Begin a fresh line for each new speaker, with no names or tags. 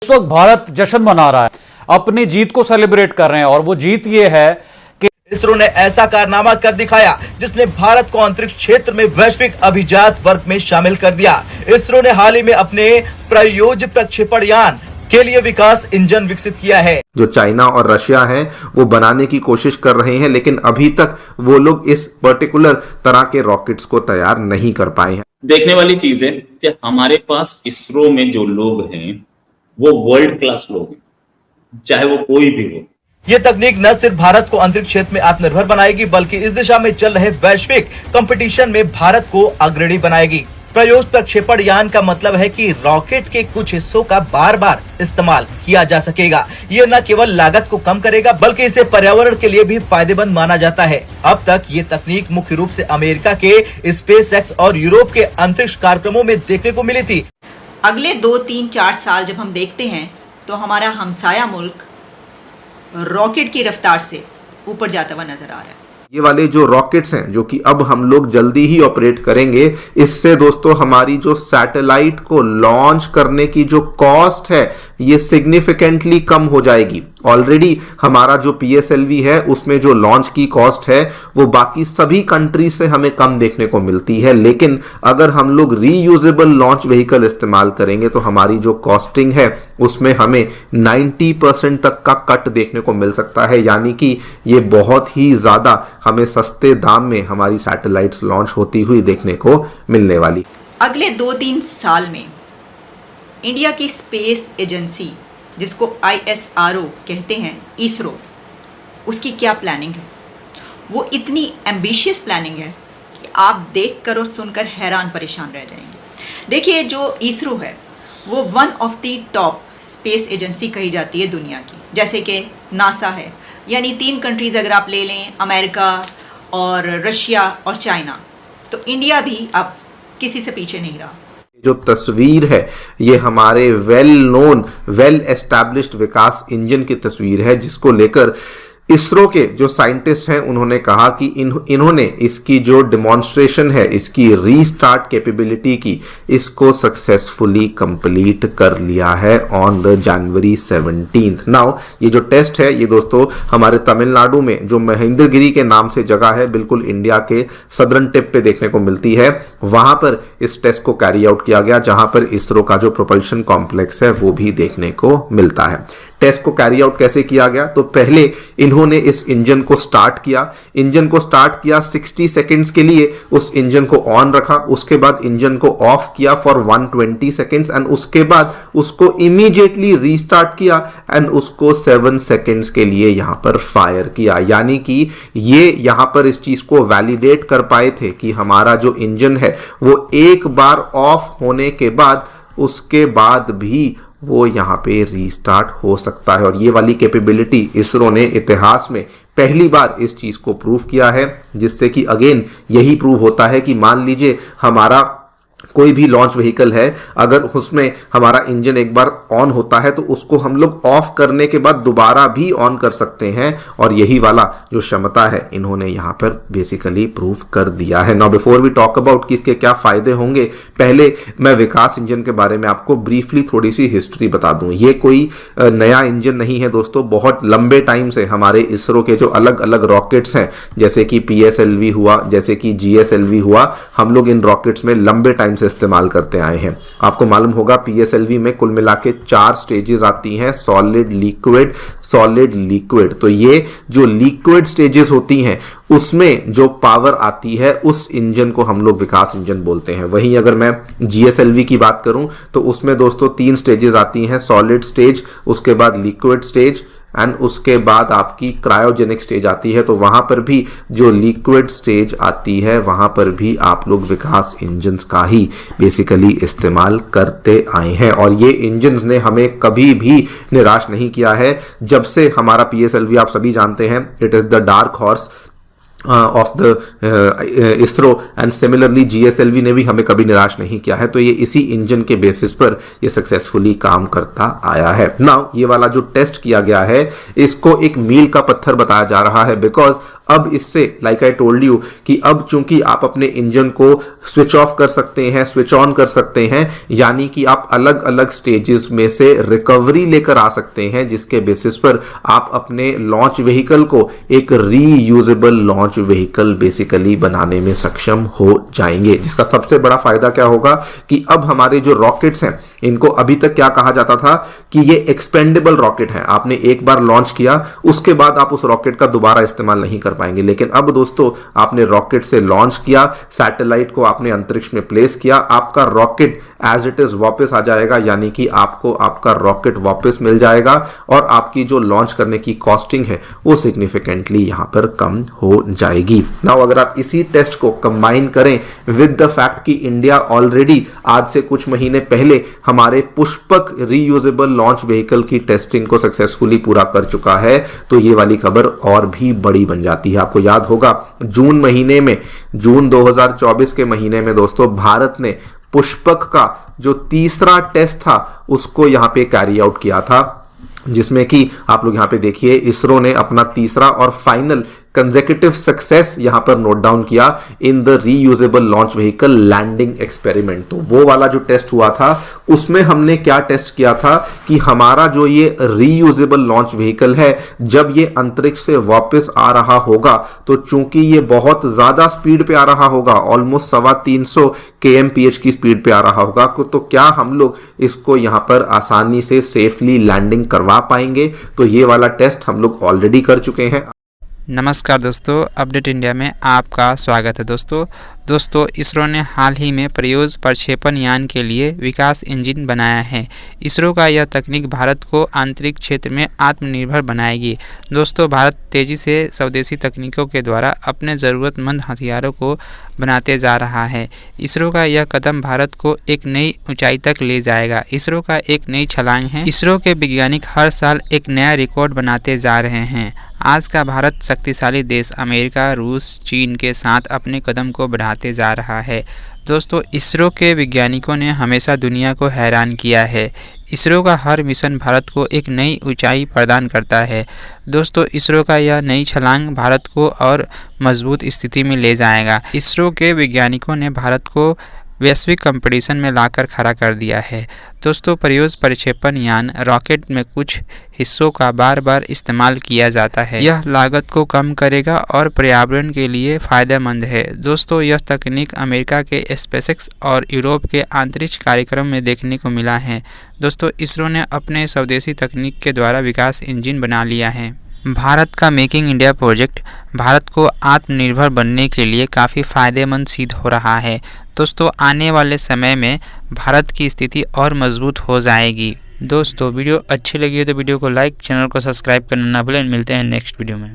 इस वक्त भारत जश्न मना रहा है, अपनी जीत को सेलिब्रेट कर रहे हैं और वो जीत ये है कि
इसरो ने ऐसा कारनामा कर दिखाया जिसने भारत को अंतरिक्ष क्षेत्र में वैश्विक अभिजात वर्ग में शामिल कर दिया। इसरो ने हाल ही में अपने प्रयोज्य प्रक्षेपण यान के लिए विकास इंजन विकसित किया है।
जो चाइना और रशिया हैं वो बनाने की कोशिश कर रहे हैं, लेकिन अभी तक वो लोग इस पर्टिकुलर तरह के रॉकेट्स को तैयार नहीं कर पाए हैं।
देखने वाली चीज है कि हमारे पास इसरो में जो लोग हैं वो वर्ल्ड क्लास लोग हैं, चाहे वो कोई भी हो।
ये तकनीक न सिर्फ भारत को अंतरिक्ष क्षेत्र में आत्मनिर्भर बनाएगी बल्कि इस दिशा में चल रहे वैश्विक कंपटीशन में भारत को अग्रणी बनाएगी। प्रयोज्य प्रक्षेपण यान का मतलब है कि रॉकेट के कुछ हिस्सों का बार बार इस्तेमाल किया जा सकेगा। ये न केवल लागत को कम करेगा बल्कि इसे पर्यावरण के लिए भी फायदेमंद माना जाता है। अब तक ये तकनीक मुख्य रूप से अमेरिका के स्पेसएक्स और यूरोप के अंतरिक्ष कार्यक्रमों में देखने को मिली थी।
अगले 2, 3, 4 साल जब हम देखते हैं तो हमारा हमसाया मुल्क रॉकेट की रफ्तार से ऊपर जाता हुआ नजर आ रहा है।
ये वाले जो रॉकेट्स हैं जो कि अब हम लोग जल्दी ही ऑपरेट करेंगे, इससे दोस्तों हमारी जो सैटेलाइट को लॉन्च करने की जो कॉस्ट है ये सिग्निफिकेंटली कम हो जाएगी। ऑलरेडी हमारा जो PSLV है उसमें जो लॉन्च की कॉस्ट है वो बाकी सभी कंट्री से हमें कम देखने को मिलती है, लेकिन अगर हम लोग रीयूजेबल लॉन्च व्हीकल इस्तेमाल करेंगे तो हमारी जो कॉस्टिंग है उसमें हमें 90% तक का कट देखने को मिल सकता है। यानी कि ये बहुत ही ज्यादा हमें सस्ते दाम में हमारी सैटेलाइट्स लॉन्च होती हुई देखने को मिलने वाली।
अगले 2-3 साल में इंडिया की स्पेस एजेंसी जिसको ISRO कहते हैं, इसरो, उसकी क्या प्लानिंग है? वो इतनी एम्बिशियस प्लानिंग है कि आप देखकर और सुनकर हैरान परेशान रह जाएंगे। देखिए, जो इसरो है वो one of the top space agency कही जाती है दुनिया की, जैसे कि नासा है। यानी 3 कंट्रीज़ अगर आप ले लें, अमेरिका और रशिया और चाइना, तो इंडिया भी अब किसी से पीछे नहीं रहा।
जो तस्वीर है ये हमारे वेल नोन, वेल एस्टैब्लिश्ड विकास इंजन की तस्वीर है, जिसको लेकर इसरो के जो साइंटिस्ट हैं उन्होंने कहा कि इन्होंने इसकी जो डेमोन्स्ट्रेशन है, इसकी रीस्टार्ट कैपेबिलिटी की, इसको सक्सेसफुली कंप्लीट कर लिया है ऑन द जनवरी 17। नाउ ये जो टेस्ट है ये दोस्तों हमारे तमिलनाडु में जो महेंद्रगिरी के नाम से जगह है, बिल्कुल इंडिया के सदर्न टिप पे देखने को मिलती है, वहां पर इस टेस्ट को कैरी आउट किया गया, जहां पर इसरो का जो प्रोपल्शन कॉम्प्लेक्स है वो भी देखने को मिलता है। टेस्ट को कैरी आउट कैसे किया गया? तो पहले इन्होंने इस इंजन को स्टार्ट किया 60 सेकंड्स के लिए उस इंजन को ऑन रखा, उसके बाद इंजन को ऑफ किया फॉर 120 सेकंड्स एंड उसके बाद उसको इमीडिएटली रीस्टार्ट किया एंड उसको 7 सेकंड्स के लिए यहां पर फायर किया। यानी कि ये यहां पर इस चीज को वैलिडेट कर पाए थे कि हमारा जो इंजन है वो एक बार ऑफ होने के बाद उसके बाद भी वो यहाँ पे रीस्टार्ट हो सकता है। और ये वाली कैपेबिलिटी इसरो ने इतिहास में पहली बार इस चीज को प्रूव किया है, जिससे कि अगेन यही प्रूव होता है कि मान लीजिए हमारा कोई भी लॉन्च व्हीकल है, अगर उसमें हमारा इंजन एक बार ऑन होता है तो उसको हम लोग ऑफ करने के बाद दोबारा भी ऑन कर सकते हैं, और यही वाला जो क्षमता है इन्होंने यहाँ पर बेसिकली प्रूव कर दिया है। Now before we talk about कि इसके क्या फायदे होंगे, पहले मैं विकास इंजन के बारे में आपको ब्रीफली थोड़ी सी हिस्ट्री बता दूं। ये कोई नया इंजन नहीं है दोस्तों, बहुत लंबे टाइम से हमारे इसरो के जो अलग अलग रॉकेट्स हैं, जैसे कि PSLV हुआ, जैसे कि GSLV हुआ, हम लोग इन रॉकेट्स में लंबे टाइम से इस्तेमाल करते आए हैं। आपको मालूम होगा PSLV में कुल मिला के 4 स्टेजेस आती हैं, सॉलिड, लिक्विड। तो ये जो लिक्विड स्टेजेस होती हैं उसमें जो पावर आती है उस इंजन को हम लोग विकास इंजन बोलते हैं। वहीं अगर मैं GSLV की बात करूं तो उसमें दोस्तों 3 स्टेजेस आती हैं, सॉलिड स्टेज, उसके बाद लिक्विड स्टेज एंड उसके बाद आपकी क्रायोजेनिक स्टेज आती है। तो वहां पर भी जो लिक्विड स्टेज आती है वहां पर भी आप लोग विकास इंजन्स का ही बेसिकली इस्तेमाल करते आए हैं, और ये इंजन्स ने हमें कभी भी निराश नहीं किया है। जब से हमारा PSLV आप सभी जानते हैं, it is the dark horse of the ISRO and similarly GSLV ने भी हमें कभी निराश नहीं किया है। तो ये इसी इंजन के बेसिस पर ये सक्सेसफुली काम करता आया है। नाउ ये वाला जो टेस्ट किया गया है इसको एक मील का पत्थर बताया जा रहा है, बिकॉज अब इससे लाइक आई टोल्ड यू कि अब चूंकि आप अपने इंजन को स्विच ऑफ कर सकते हैं, स्विच ऑन कर सकते हैं, यानी कि आप अलग अलग स्टेजेस में से रिकवरी लेकर आ सकते हैं, जिसके बेसिस पर आप अपने लॉन्च व्हीकल को एक रीयूजेबल लॉन्च व्हीकल बेसिकली बनाने में सक्षम हो जाएंगे। जिसका सबसे बड़ा फायदा क्या होगा कि अब हमारे जो रॉकेट्स हैं, इनको अभी तक क्या कहा जाता था कि ये एक्सपेंडेबल रॉकेट है, आपने एक बार लॉन्च किया उसके बाद आप उस रॉकेट का दोबारा इस्तेमाल नहीं कर पाएंगे। लेकिन अब दोस्तों आपने रॉकेट से लॉन्च किया, सैटेलाइट को आपने अंतरिक्ष में प्लेस किया, आपका रॉकेट एज इट इज वापस आ जाएगा, यानी कि आपको आपका रॉकेट वापस मिल जाएगा और आपकी जो लॉन्च करने की कॉस्टिंग है वो सिग्निफिकेंटली यहां पर कम हो जाएगी। नाउ अगर आप इसी टेस्ट को कंबाइन करें विद द फैक्ट कि इंडिया ऑलरेडी आज से कुछ महीने पहले हमारे पुष्पक रीयूजेबल लॉन्च व्हीकल की टेस्टिंग को सक्सेसफुली पूरा कर चुका है, तो ये वाली खबर और भी बड़ी बन जाती है। आपको याद होगा जून 2024 के महीने में दोस्तों भारत ने पुष्पक का जो तीसरा टेस्ट था उसको यहां पे कैरी आउट किया था, जिसमें कि आप लोग यहां पे देखिए इसरो ने अपना तीसरा और फाइनल कंसेक्यूटिव सक्सेस यहां पर नोट डाउन किया in the reusable launch vehicle landing experiment. तो वो वाला जो टेस्ट हुआ था उसमें हमने क्या टेस्ट किया था कि हमारा जो ये रीयूजेबल लॉन्च व्हीकल है जब ये अंतरिक्ष से वापस आ रहा होगा तो चूंकि ये बहुत ज्यादा स्पीड पे आ रहा होगा, ऑलमोस्ट 350 kmph की स्पीड पे आ रहा होगा, तो क्या हम लोग इसको यहां पर आसानी से सेफली लैंडिंग करवा पाएंगे। तो ये वाला टेस्ट हम लोग ऑलरेडी कर चुके हैं।
नमस्कार दोस्तों, अपडेट इंडिया में आपका स्वागत है। दोस्तों इसरो ने हाल ही में प्रयोज प्रक्षेपण यान के लिए विकास इंजन बनाया है। इसरो का यह तकनीक भारत को आंतरिक क्षेत्र में आत्मनिर्भर बनाएगी। दोस्तों भारत तेज़ी से स्वदेशी तकनीकों के द्वारा अपने ज़रूरतमंद हथियारों को बनाते जा रहा है। इसरो का यह कदम भारत को एक नई ऊंचाई तक ले जाएगा। इसरो का एक नई छलांग है। इसरो के वैज्ञानिक हर साल एक नया रिकॉर्ड बनाते जा रहे हैं। आज का भारत शक्तिशाली देश अमेरिका, रूस, चीन के साथ अपने कदम को बढ़ाते जा रहा है। दोस्तों इसरो के वैज्ञानिकों ने हमेशा दुनिया को हैरान किया है। इसरो का हर मिशन भारत को एक नई ऊंचाई प्रदान करता है। दोस्तों इसरो का यह नई छलांग भारत को और मजबूत स्थिति में ले जाएगा। इसरो के वैज्ञानिकों ने भारत को वैश्विक कंपटीशन में लाकर खड़ा कर दिया है। दोस्तों प्रयोज प्रक्षेपण यान रॉकेट में कुछ हिस्सों का बार बार इस्तेमाल किया जाता है। यह लागत को कम करेगा और पर्यावरण के लिए फ़ायदेमंद है। दोस्तों यह तकनीक अमेरिका के स्पेसएक्स और यूरोप के अंतरिक्ष कार्यक्रम में देखने को मिला है। दोस्तों इसरो ने अपने स्वदेशी तकनीक के द्वारा विकास इंजन बना लिया है। भारत का मेकिंग इंडिया प्रोजेक्ट भारत को आत्मनिर्भर बनने के लिए काफ़ी फ़ायदेमंद सिद्ध हो रहा है। दोस्तों आने वाले समय में भारत की स्थिति और मजबूत हो जाएगी। दोस्तों वीडियो अच्छी लगी हो तो वीडियो को लाइक, चैनल को सब्सक्राइब करना ना भूलें। मिलते हैं नेक्स्ट वीडियो में।